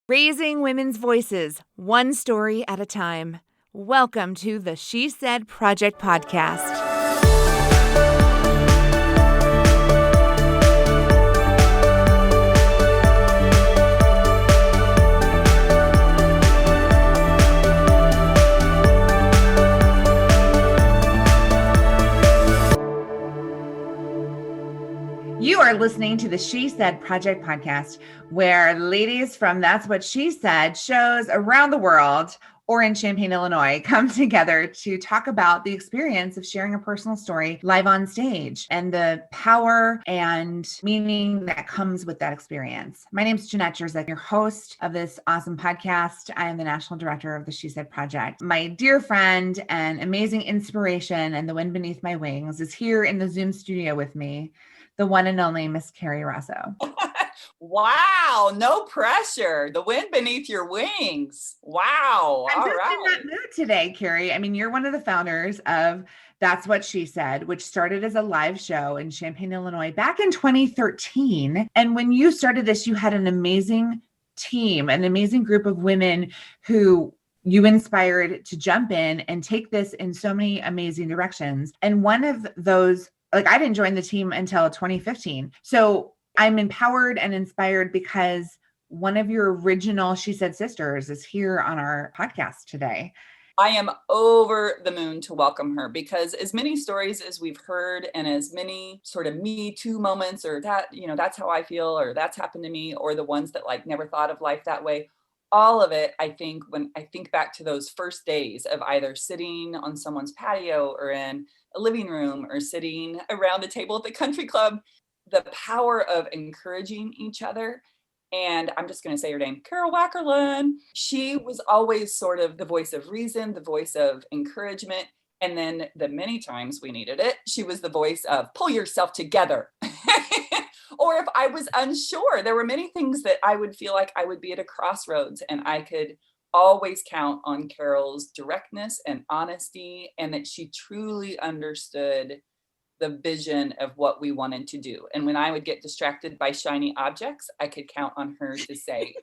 Raising women's voices, one story at a time. Welcome to the She Said Project podcast. You are listening to the She Said Project podcast, where ladies from That's What She Said shows around the world or in Champaign, Illinois, come together to talk about the experience of sharing a personal story live on stage and the power and meaning that comes with that experience. My name is Jenette, Jurczyk, your host of this awesome podcast. I am the national director of the She Said Project. My dear friend and amazing inspiration and the wind beneath my wings is here in the Zoom studio with me, the one and only Miss Kerry Rossow. Wow, no pressure. The wind beneath your wings. Wow. I'm just in that mood today, Kerry. I mean, you're one of the founders of That's What She Said, which started as a live show in Champaign, Illinois back in 2013. And when you started this, you had an amazing team, an amazing group of women who you inspired to jump in and take this in so many amazing directions. And one of those, I didn't join the team until 2015. So I'm empowered and inspired because one of your original She Said sisters is here on our podcast today. I am over the moon to welcome her because as many stories as we've heard and as many sort of Me Too moments or that, that's how I feel or that's happened to me or the ones that never thought of life that way. All of it, I think, when I think back to those first days of either sitting on someone's patio or in a living room or sitting around the table at the country club, the power of encouraging each other. And I'm just going to say her name, Karyl Wackerlin. She was always sort of the voice of reason, the voice of encouragement. And then the many times we needed it, she was the voice of pull yourself together. Or if I was unsure, there were many things that I would feel like I would be at a crossroads and I could always count on Karyl's directness and honesty and that she truly understood the vision of what we wanted to do. And when I would get distracted by shiny objects, I could count on her to say,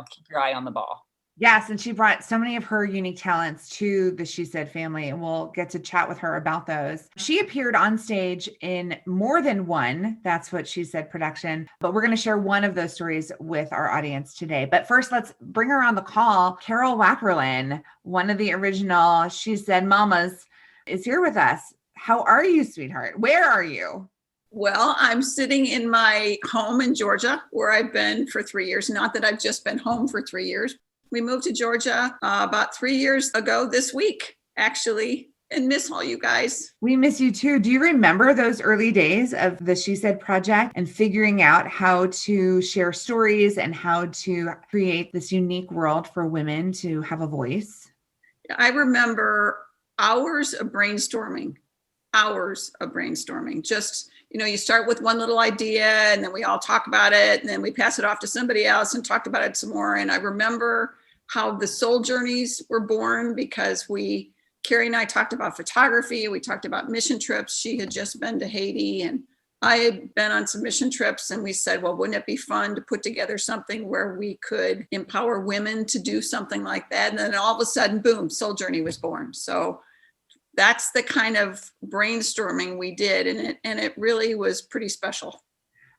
keep your eye on the ball. Yes, and she brought so many of her unique talents to the She Said family, and we'll get to chat with her about those. She appeared on stage in more than one That's What She Said production, but we're going to share one of those stories with our audience today. But first, let's bring her on the call. Karyl Wackerlin, one of the original She Said mamas, is here with us. How are you, sweetheart? Where are you? Well, I'm sitting in my home in Georgia, where I've been for 3 years. Not that I've just been home for 3 years. We moved to Georgia about 3 years ago this week, actually, and miss all you guys. We miss you too. Do you remember those early days of the She Said Project and figuring out how to share stories and how to create this unique world for women to have a voice? I remember hours of brainstorming. Just, you start with one little idea and then we all talk about it and then we pass it off to somebody else and talked about it some more. And I remember how the soul journeys were born because Kerry and I talked about photography. We talked about mission trips. She had just been to Haiti and I had been on some mission trips and we said, well, wouldn't it be fun to put together something where we could empower women to do something like that? And then all of a sudden, boom, Soul Journey was born. So that's the kind of brainstorming we did. And it really was pretty special.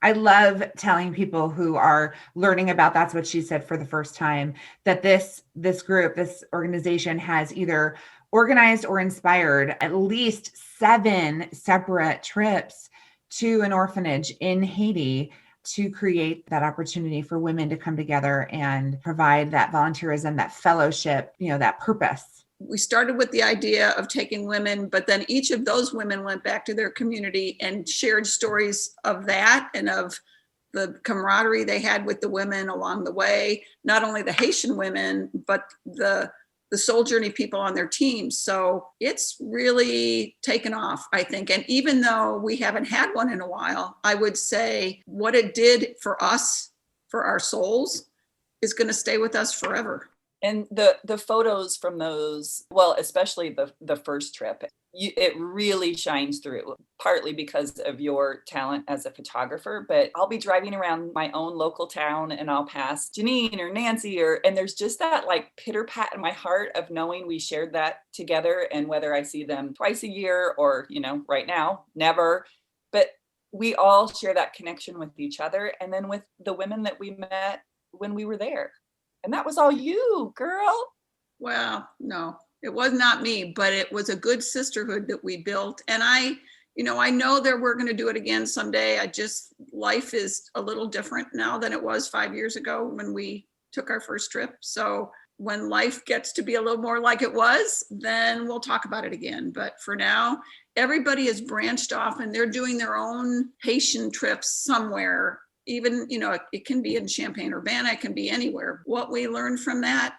I love telling people who are learning about That's What She Said for the first time, that this group, this organization has either organized or inspired at least 7 separate trips to an orphanage in Haiti to create that opportunity for women to come together and provide that volunteerism, that fellowship, that purpose. We started with the idea of taking women, but then each of those women went back to their community and shared stories of that and of the camaraderie they had with the women along the way, not only the Haitian women, but the Soul Journey people on their teams. So it's really taken off, I think. And even though we haven't had one in a while, I would say what it did for us, for our souls, is going to stay with us forever. And the photos from those, well, especially the first trip, it really shines through, partly because of your talent as a photographer. But I'll be driving around my own local town and I'll pass Janine or Nancy, and there's just that like pitter pat in my heart of knowing we shared that together. And whether I see them twice a year or, right now, never, but we all share that connection with each other. And then with the women that we met when we were there. And that was all you, girl. Well, no, it was not me, but it was a good sisterhood that we built. And I know that we're going to do it again someday. Life is a little different now than it was 5 years ago when we took our first trip. So when life gets to be a little more like it was, then we'll talk about it again. But for now, everybody is branched off and they're doing their own Haitian trips somewhere. Even, it can be in Champaign, Urbana, it can be anywhere. What we learned from that,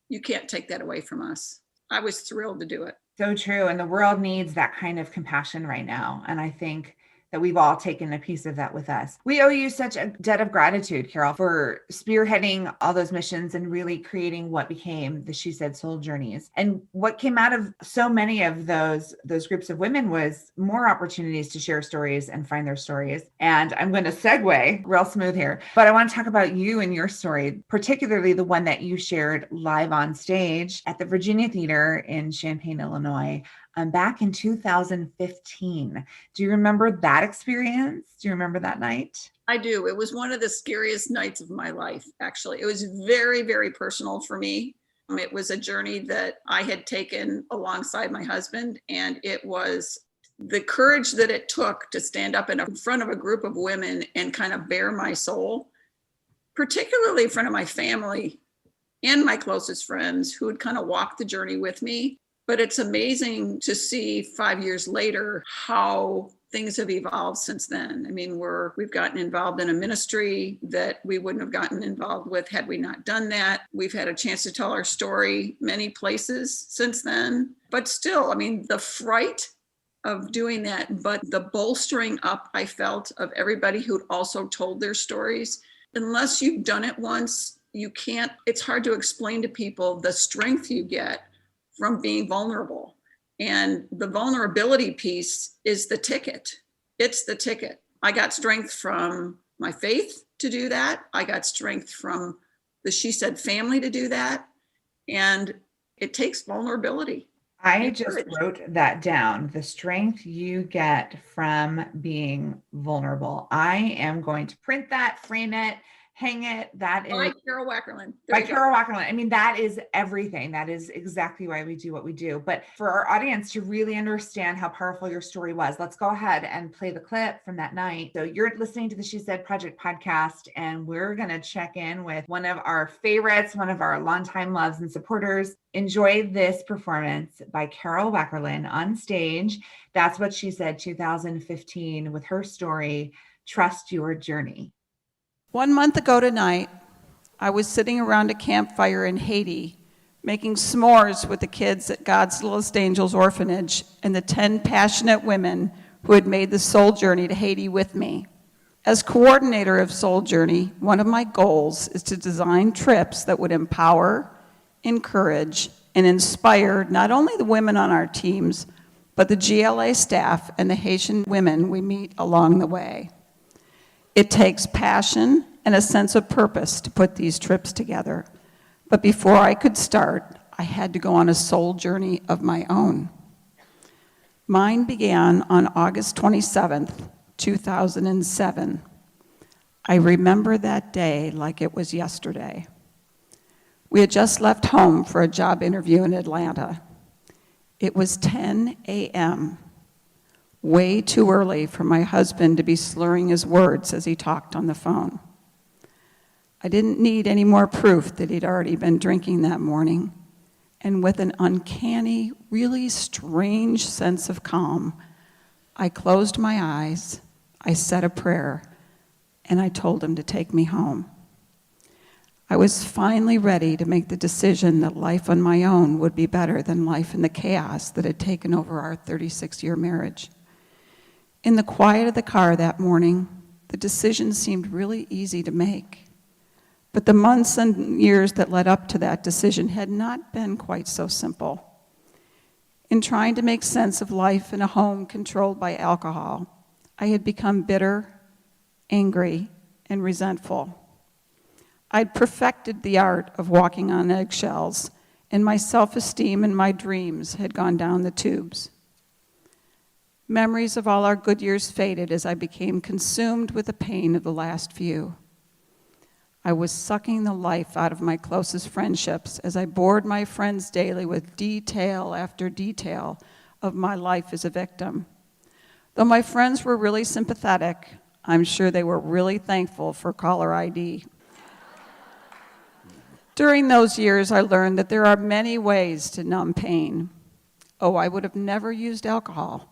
you can't take that away from us. I was thrilled to do it. So true. And the world needs that kind of compassion right now. And I think that we've all taken a piece of that with us. We owe you such a debt of gratitude, Karyl, for spearheading all those missions and really creating what became the She Said Soul Journeys. And what came out of so many of those groups of women was more opportunities to share stories and find their stories. And I'm going to segue real smooth here, but I want to talk about you and your story, particularly the one that you shared live on stage at the Virginia Theater in Champaign, Illinois. Back in 2015. Do you remember that experience? Do you remember that night? I do. It was one of the scariest nights of my life, actually. It was very, very personal for me. It was a journey that I had taken alongside my husband, and it was the courage that it took to stand up in front of a group of women and kind of bare my soul, particularly in front of my family and my closest friends who had kind of walked the journey with me. But it's amazing to see 5 years later how things have evolved since then. I mean, we've gotten involved in a ministry that we wouldn't have gotten involved with had we not done that. We've had a chance to tell our story many places since then. But still, I mean, the fright of doing that, but the bolstering up I felt of everybody who'd also told their stories. Unless you've done it once, it's hard to explain to people the strength you get from being vulnerable. And the vulnerability piece is the ticket. It's the ticket. I got strength from my faith to do that. I got strength from the She Said family to do that. And it takes vulnerability. I just wrote that down. The strength you get from being vulnerable. I am going to print that, frame it, hang it. That is by Karyl Wackerlin. By Karyl Wackerlin. I mean, that is everything. That is exactly why we do what we do. But for our audience to really understand how powerful your story was, let's go ahead and play the clip from that night. So you're listening to the She Said Project podcast, and we're going to check in with one of our favorites, one of our longtime loves and supporters. Enjoy this performance by Karyl Wackerlin on stage. That's What She Said 2015 with her story, Trust Your Journey. 1 month ago tonight, I was sitting around a campfire in Haiti, making s'mores with the kids at God's Littlest Angels Orphanage and the 10 passionate women who had made the Soul Journey to Haiti with me. As coordinator of Soul Journey, one of my goals is to design trips that would empower, encourage, and inspire not only the women on our teams, but the GLA staff and the Haitian women we meet along the way. It takes passion and a sense of purpose to put these trips together. But before I could start, I had to go on a soul journey of my own. Mine began on August 27th, 2007. I remember that day like it was yesterday. We had just left home for a job interview in Atlanta. It was 10 a.m., way too early for my husband to be slurring his words as he talked on the phone. I didn't need any more proof that he'd already been drinking that morning, and with an uncanny, really strange sense of calm, I closed my eyes, I said a prayer, and I told him to take me home. I was finally ready to make the decision that life on my own would be better than life in the chaos that had taken over our 36-year marriage. In the quiet of the car that morning, the decision seemed really easy to make. But the months and years that led up to that decision had not been quite so simple. In trying to make sense of life in a home controlled by alcohol, I had become bitter, angry, and resentful. I'd perfected the art of walking on eggshells, and my self-esteem and my dreams had gone down the tubes. Memories of all our good years faded as I became consumed with the pain of the last few. I was sucking the life out of my closest friendships as I bored my friends daily with detail after detail of my life as a victim. Though my friends were really sympathetic, I'm sure they were really thankful for caller ID. During those years, I learned that there are many ways to numb pain. Oh, I would have never used alcohol.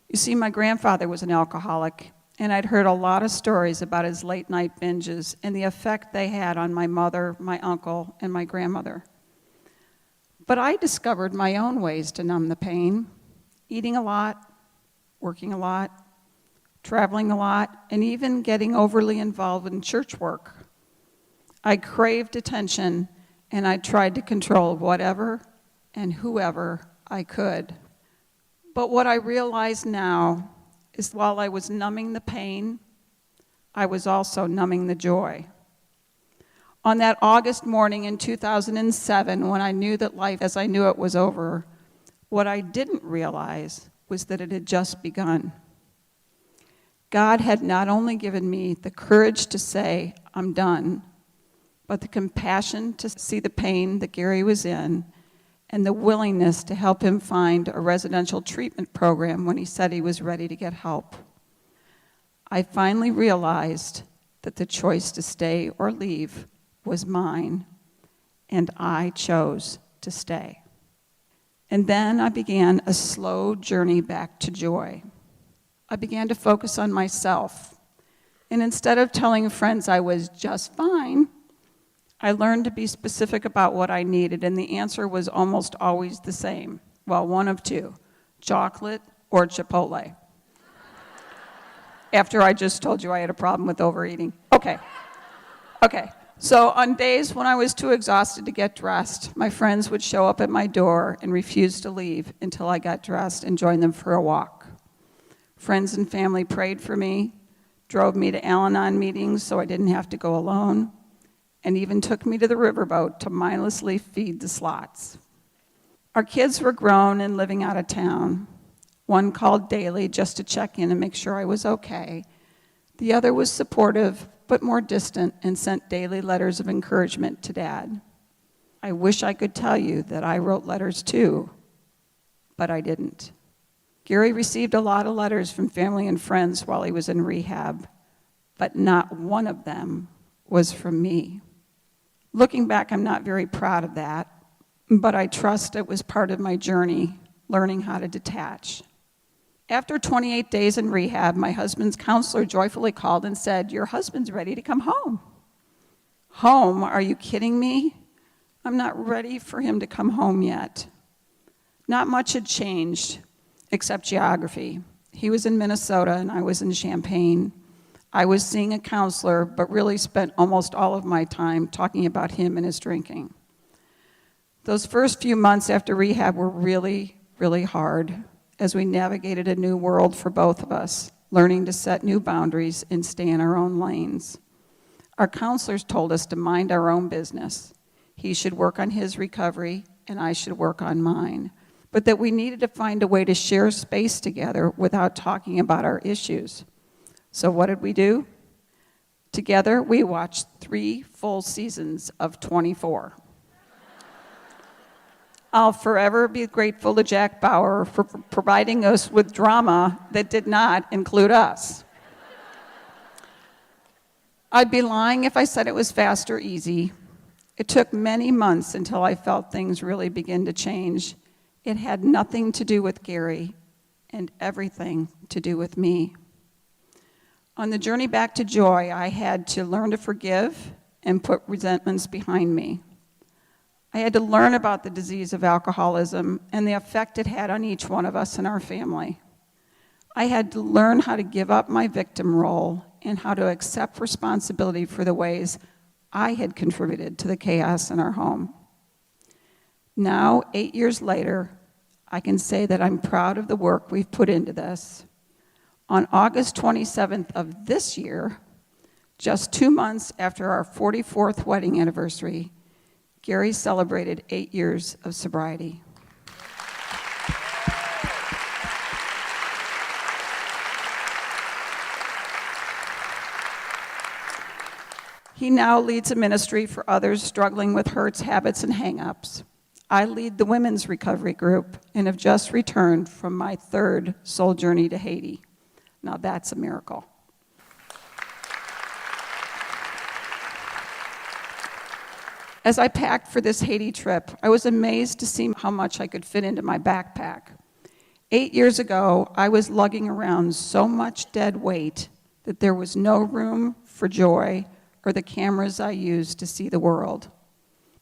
You see, my grandfather was an alcoholic, and I'd heard a lot of stories about his late-night binges and the effect they had on my mother, my uncle, and my grandmother. But I discovered my own ways to numb the pain: eating a lot, working a lot, traveling a lot, and even getting overly involved in church work. I craved attention, and I tried to control whatever and whoever I could. But what I realize now is while I was numbing the pain, I was also numbing the joy. On that August morning in 2007, when I knew that life as I knew it was over, what I didn't realize was that it had just begun. God had not only given me the courage to say, I'm done, but the compassion to see the pain that Gary was in, and the willingness to help him find a residential treatment program when he said he was ready to get help. I finally realized that the choice to stay or leave was mine, and I chose to stay. And then I began a slow journey back to joy. I began to focus on myself, and instead of telling friends I was just fine, I learned to be specific about what I needed, and the answer was almost always the same. Well, one of two: chocolate or Chipotle. After I just told you I had a problem with overeating. Okay. So on days when I was too exhausted to get dressed, my friends would show up at my door and refuse to leave until I got dressed and joined them for a walk. Friends and family prayed for me, drove me to Al-Anon meetings so I didn't have to go alone, and even took me to the riverboat to mindlessly feed the slots. Our kids were grown and living out of town. One called daily just to check in and make sure I was okay. The other was supportive, but more distant, and sent daily letters of encouragement to Dad. I wish I could tell you that I wrote letters too, but I didn't. Gary received a lot of letters from family and friends while he was in rehab, but not one of them was from me. Looking back, I'm not very proud of that, but I trust it was part of my journey, learning how to detach. After 28 days in rehab, my husband's counselor joyfully called and said, "Your husband's ready to come home." Home? Are you kidding me? I'm not ready for him to come home yet. Not much had changed, except geography. He was in Minnesota and I was in Champaign. I was seeing a counselor, but really spent almost all of my time talking about him and his drinking. Those first few months after rehab were really, really hard as we navigated a new world for both of us, learning to set new boundaries and stay in our own lanes. Our counselors told us to mind our own business. He should work on his recovery and I should work on mine, but that we needed to find a way to share space together without talking about our issues. So what did we do? Together, we watched 3 full seasons of 24. I'll forever be grateful to Jack Bauer for providing us with drama that did not include us. I'd be lying if I said it was fast or easy. It took many months until I felt things really begin to change. It had nothing to do with Gary and everything to do with me. On the journey back to joy, I had to learn to forgive and put resentments behind me. I had to learn about the disease of alcoholism and the effect it had on each one of us in our family. I had to learn how to give up my victim role and how to accept responsibility for the ways I had contributed to the chaos in our home. Now, 8 years later, I can say that I'm proud of the work we've put into this. On August 27th of this year, just 2 months after our 44th wedding anniversary, Kerry celebrated 8 years of sobriety. He now leads a ministry for others struggling with hurts, habits, and hang-ups. I lead the women's recovery group and have just returned from my 3rd soul journey to Haiti. Now that's a miracle. As I packed for this Haiti trip, I was amazed to see how much I could fit into my backpack. 8 years ago, I was lugging around so much dead weight that there was no room for joy or the cameras I used to see the world.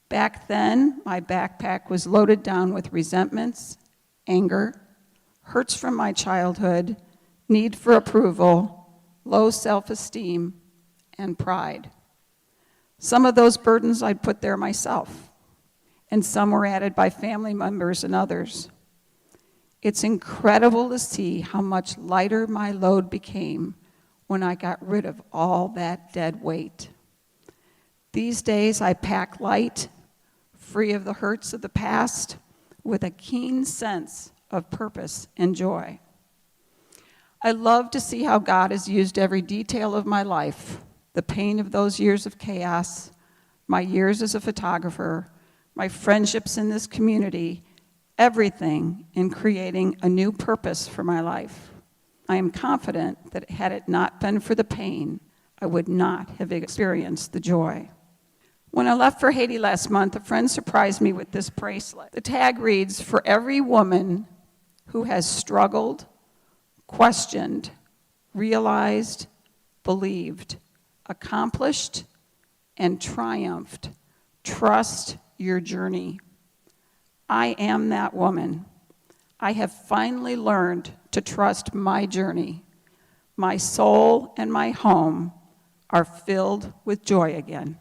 Back then, my backpack was loaded down with resentments, anger, hurts from my childhood, need for approval, low self-esteem, and pride. Some of those burdens I'd put there myself, and some were added by family members and others. It's incredible to see how much lighter my load became when I got rid of all that dead weight. These days, I pack light, free of the hurts of the past, with a keen sense of purpose and joy. I love to see how God has used every detail of my life, the pain of those years of chaos, my years as a photographer, my friendships in this community, everything in creating a new purpose for my life. I am confident that had it not been for the pain, I would not have experienced the joy. When I left for Haiti last month, a friend surprised me with this bracelet. The tag reads, "For every woman who has struggled, questioned, realized, believed, accomplished, and triumphed, trust your journey." I am that woman. I have finally learned to trust my journey. My soul and my home are filled with joy again.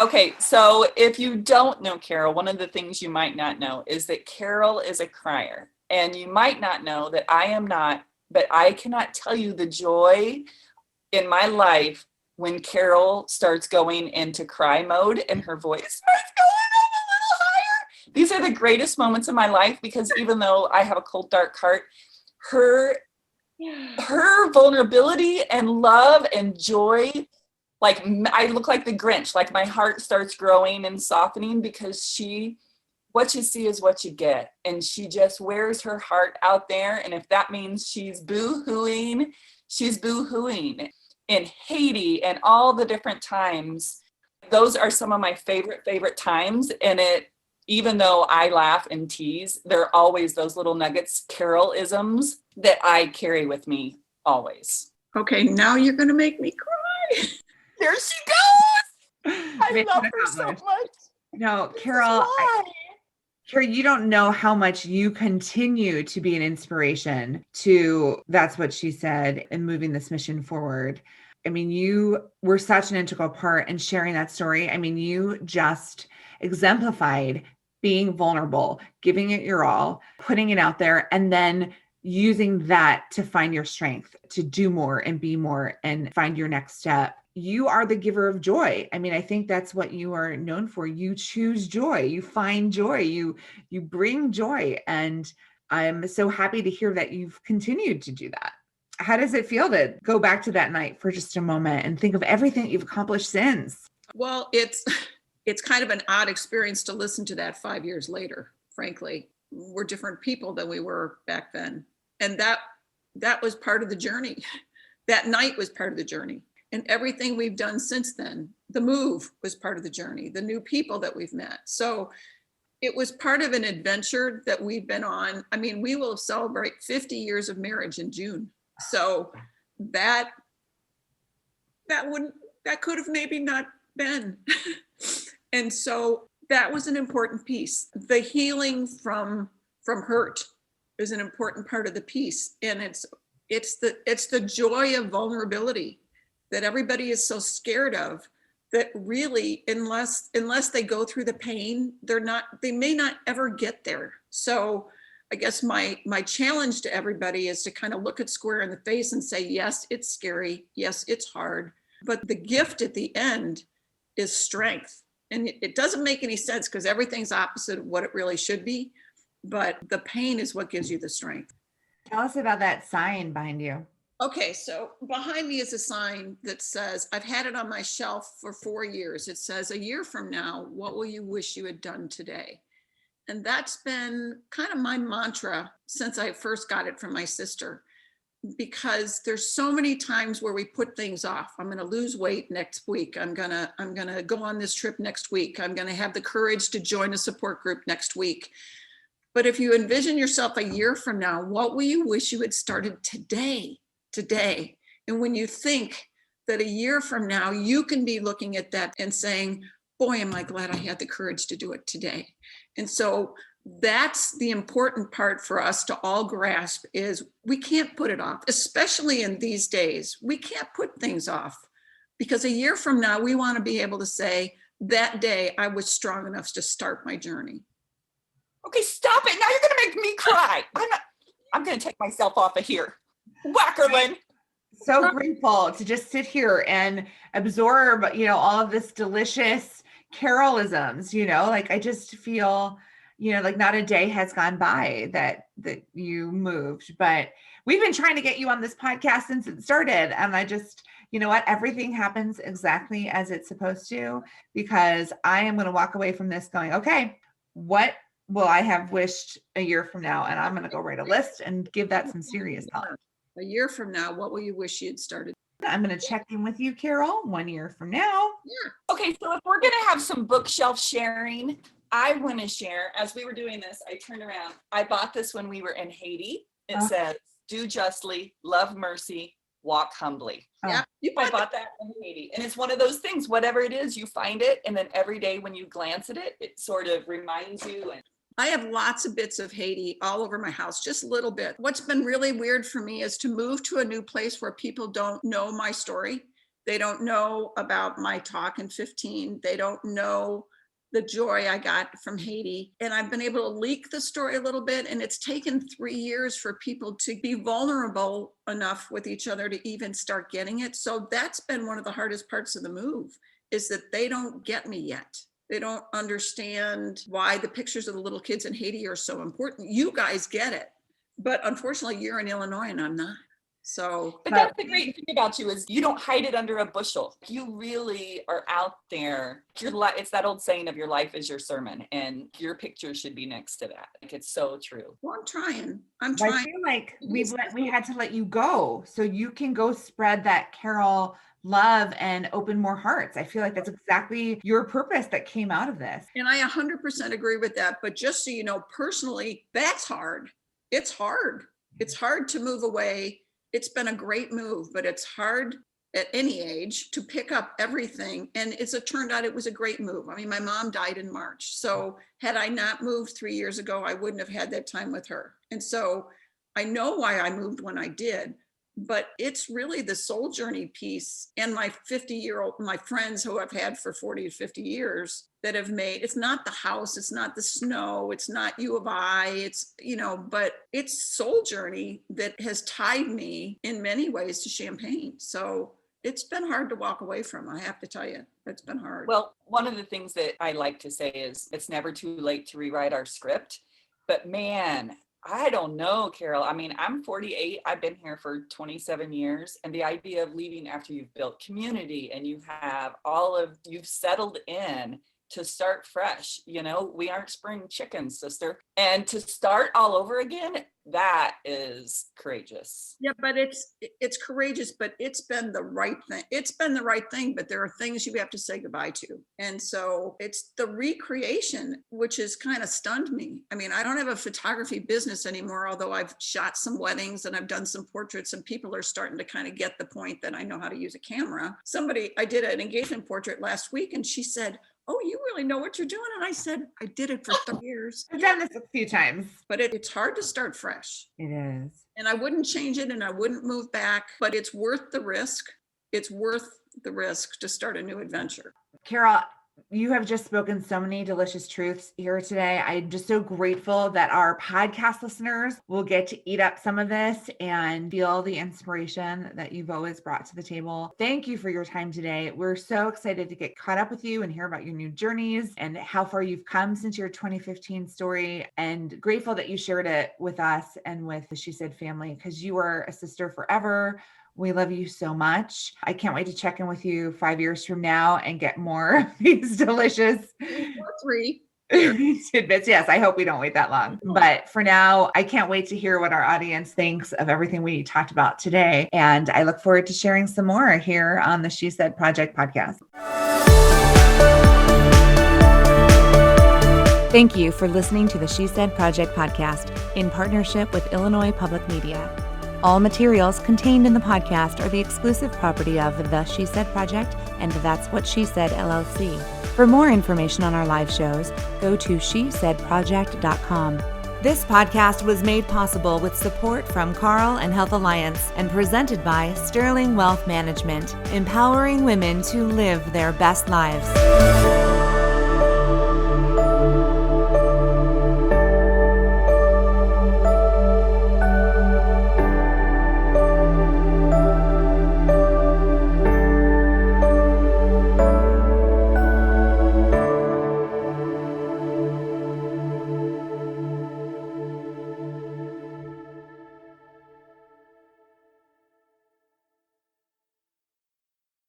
Okay, so if you don't know Karyl, one of the things you might not know is that Karyl is a crier. And you might not know that I am not, but I cannot tell you the joy in my life when Karyl starts going into cry mode and her voice starts going up a little higher. These are the greatest moments in my life because even though I have a cold, dark heart, her vulnerability and love and joy, like I look like the Grinch, like my heart starts growing and softening because what you see is what you get. And she just wears her heart out there. And if that means she's boo-hooing, she's boo-hooing. In Haiti and all the different times, those are some of my favorite times. And even though I laugh and tease, there are always those little nuggets, Karyl-isms that I carry with me always. Okay, now you're going to make me cry. There she goes. I love her so much. No, Karyl, Kerry, you don't know how much you continue to be an inspiration to That's What She Said and moving this mission forward. I mean, you were such an integral part in sharing that story. I mean, you just exemplified being vulnerable, giving it your all, putting it out there, and then using that to find your strength, to do more and be more and find your next step. You are the giver of joy. I mean, I think that's what you are known for. You choose joy, you find joy, you bring joy. And I'm so happy to hear that you've continued to do that. How does it feel to go back to that night for just a moment and think of everything you've accomplished since? Well, it's kind of an odd experience to listen to that 5 years later, frankly. We're different people than we were back then. And that was part of the journey. That night was part of the journey. And everything we've done since then, the move was part of the journey, the new people that we've met. So it was part of an adventure that we've been on. I mean, we will celebrate 50 years of marriage in June. So that could have maybe not been. And so that was an important piece. The healing from hurt is an important part of the piece. And it's It's the joy of vulnerability that everybody is so scared of, that really, unless they go through the pain, they may not ever get there. So I guess my challenge to everybody is to kind of look it square in the face and say, yes, it's scary. Yes, it's hard. But the gift at the end is strength. And it doesn't make any sense because everything's opposite of what it really should be. But the pain is what gives you the strength. Tell us about that sign behind you. Okay, so behind me is a sign that says, I've had it on my shelf for 4 years. It says, a year from now, what will you wish you had done today? And that's been kind of my mantra since I first got it from my sister, because there's so many times where we put things off. I'm going to lose weight next week. I'm going to go on this trip next week. I'm going to have the courage to join a support group next week. But if you envision yourself a year from now, what will you wish you had started today? And when you think that a year from now, you can be looking at that and saying, boy, am I glad I had the courage to do it today. And so that's the important part for us to all grasp, is we can't put it off, especially in these days. We can't put things off, because a year from now, we want to be able to say, that day I was strong enough to start my journey. Okay, stop it. Now you're going to make me cry. I'm going to take myself off of here. Wackerlin. So grateful to just sit here and absorb, all of this delicious Karylisms, like I just feel, like not a day has gone by that you moved, but we've been trying to get you on this podcast since it started. And I just, everything happens exactly as it's supposed to, because I am going to walk away from this going, okay, what will I have wished a year from now? And I'm going to go write a list and give that some serious thought. A year from now, what will you wish you had started? I'm going to check in with you, Karyl, 1 year from now. Yeah. Okay, so if we're going to have some bookshelf sharing, I want to share, as we were doing this, I turned around. I bought this when we were in Haiti. It says, do justly, love mercy, walk humbly. Yeah. I bought that in Haiti. And it's one of those things, whatever it is, you find it. And then every day when you glance at it, it sort of reminds you. And I have lots of bits of Haiti all over my house, just a little bit. What's been really weird for me is to move to a new place where people don't know my story. They don't know about my talk in 15. They don't know the joy I got from Haiti. And I've been able to leak the story a little bit. And it's taken 3 years for people to be vulnerable enough with each other to even start getting it. So that's been one of the hardest parts of the move, is that they don't get me yet. They don't understand why the pictures of the little kids in Haiti are so important. You guys get it. But unfortunately, you're in Illinois and I'm not. So, but that's the great thing about you, is you don't hide it under a bushel. You really are out there. It's that old saying of your life is your sermon, and your picture should be next to that. Like, it's so true. Well, I'm trying. I feel like we had to let you go so you can go spread that Karyl love and open more hearts. I feel like that's exactly your purpose that came out of this. And I 100% agree with that. But just so you know, personally, that's hard. It's hard. It's hard to move away. It's been a great move, but it's hard at any age to pick up everything. And it turned out it was a great move. I mean, my mom died in March. So had I not moved 3 years ago, I wouldn't have had that time with her. And so I know why I moved when I did. But it's really the soul journey piece, and my my friends who I've had for 40 to 50 years that have made, it's not the house, it's not the snow, it's not U of I, it's, but it's soul journey that has tied me in many ways to Champaign. So it's been hard to walk away from, I have to tell you. It's been hard. Well, one of the things that I like to say is it's never too late to rewrite our script. But man, I don't know, Karyl. I mean, I'm 48. I've been here for 27 years. And the idea of leaving after you've built community and you've settled in to start fresh, we aren't spring chickens, sister. And to start all over again, that is courageous. Yeah, but it's courageous, but it's been the right thing. It's been the right thing, but there are things you have to say goodbye to. And so it's the recreation, which has kind of stunned me. I mean, I don't have a photography business anymore, although I've shot some weddings and I've done some portraits, and people are starting to kind of get the point that I know how to use a camera. I did an engagement portrait last week, and she said, oh, you really know what you're doing. And I said, I did it for 30 years. I've done this a few times. But it's hard to start fresh. It is. And I wouldn't change it and I wouldn't move back, but it's worth the risk. It's worth the risk to start a new adventure. Karyl, you have just spoken so many delicious truths here today. I'm just so grateful that our podcast listeners will get to eat up some of this and feel the inspiration that you've always brought to the table. Thank you for your time today. We're so excited to get caught up with you and hear about your new journeys and how far you've come since your 2015 story, and grateful that you shared it with us and with the She Said family, because you are a sister forever. We love you so much. I can't wait to check in with you 5 years from now and get more of these delicious 3 tidbits. Yes, I hope we don't wait that long. But for now, I can't wait to hear what our audience thinks of everything we talked about today. And I look forward to sharing some more here on the She Said Project podcast. Thank you for listening to the She Said Project podcast in partnership with Illinois Public Media. All materials contained in the podcast are the exclusive property of the She Said Project and That's What She Said, LLC. For more information on our live shows, go to shesaidproject.com. This podcast was made possible with support from Carl and Health Alliance and presented by Sterling Wealth Management, empowering women to live their best lives.